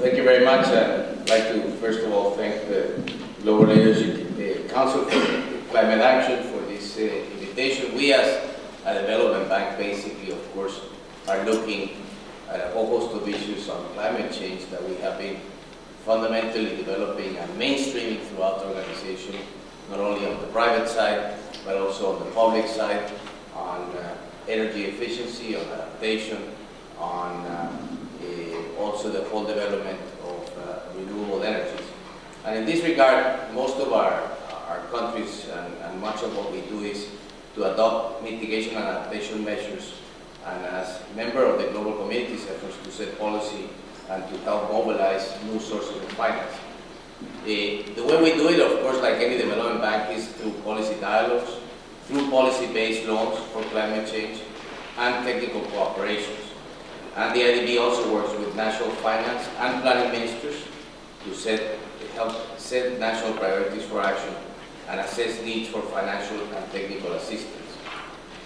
Thank you very much. I'd like to first of all thank the Global Leadership Council for Climate Action for this invitation. We as a development bank basically, of course, are looking at a whole host of issues on climate change that we have been fundamentally developing and mainstreaming throughout the organization, not only on the private side, but also on the public side, on energy efficiency, on adaptation, on also the whole development of renewable energies. And in this regard, most of our countries and much of what we do is to adopt mitigation and adaptation measures, and as a member of the global community's efforts to set policy and to help mobilize new sources of finance. The way we do it, of course, like any development bank, is through policy dialogues, through policy-based loans for climate change, and technical cooperations. And the IADB also works with national finance and planning ministers to help set national priorities for action and assess needs for financial and technical assistance.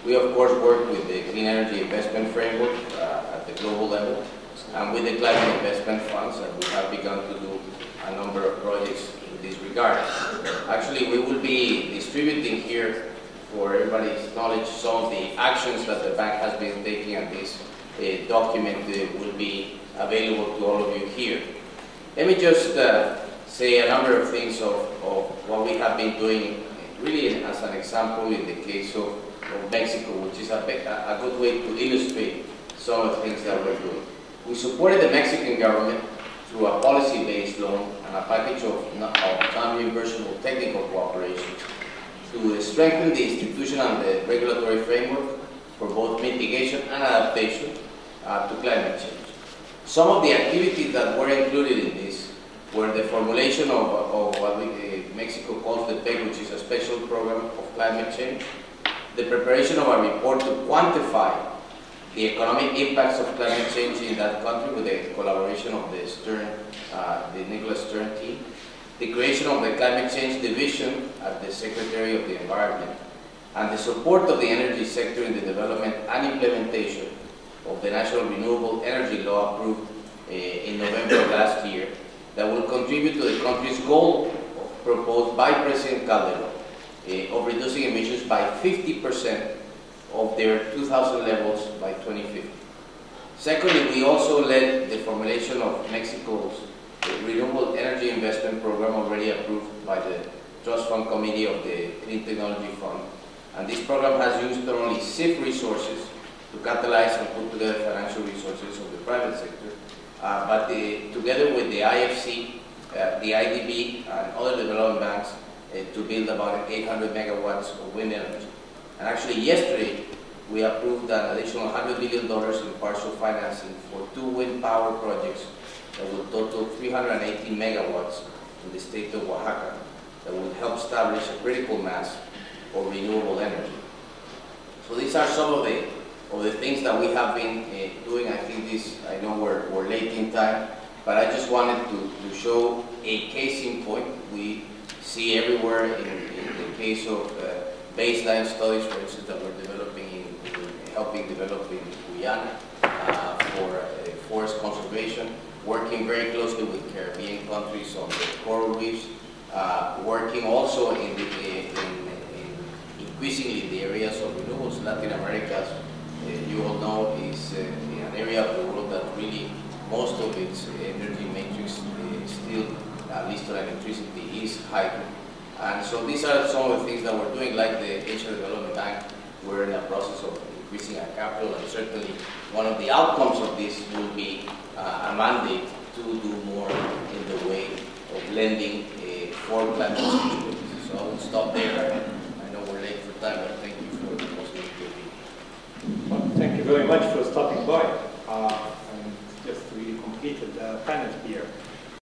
We, of course, work with the Clean Energy Investment Framework at the global level and with the climate investment funds, and we have begun to do a number of projects in this regard. Actually, we will be distributing here, for everybody's knowledge, some of the actions that the bank has been taking, and this document will be available to all of you here. Let me just say a number of things of what we have been doing, really as an example in the case of Mexico, which is a good way to illustrate some of the things that we're doing. We supported the Mexican government through a policy-based loan and a package of non-reimbursable technical cooperation to strengthen the institutional and the regulatory framework for both mitigation and adaptation to climate change. Some of the activities that were included in this were the formulation of what Mexico calls the PEG, which is a special program of climate change, the preparation of a report to quantify the economic impacts of climate change in that country with the collaboration of the Nicholas Stern team, the creation of the Climate Change Division at the Secretary of the Environment, and the support of the energy sector in the development and implementation of the National Renewable Energy Law approved in November of last year that will contribute to the country's goal proposed by President Calderon of reducing emissions by 50% of their 2000 levels by 2050. Secondly, we also led the formulation of Mexico's Renewable Energy Investment Program, already approved by the Trust Fund Committee of the Clean Technology Fund. And this program has used not only CIF resources to catalyze and put together financial resources of the private sector, but together with the IFC, the IADB, and other development banks to build about 800 megawatts of wind energy. And actually yesterday, we approved an additional $100 million in partial financing for 2 wind power projects that will total 318 megawatts in the state of Oaxaca that will help establish a critical mass of renewable energy. So these are some of the things that we have been doing. I know we're late in time, but I just wanted to show a case in point. We see everywhere in the case of baseline studies, for instance, that we're developing helping develop in Guyana for forest conservation, working very closely with Caribbean countries on the coral reefs, working also in increasingly the areas of renewables. Latin America, as you all know, is an area of the world that really most of its energy matrix still, at least on electricity, is hydro. And so these are some of the things that we're doing, like the Asia Development Bank. We're in the process of increasing our capital, and certainly one of the outcomes of this will be a mandate to do more in the way of lending for climate change. So I will stop there. I know we're late for time, but thank you for the possibility to be here. Well, thank you very much for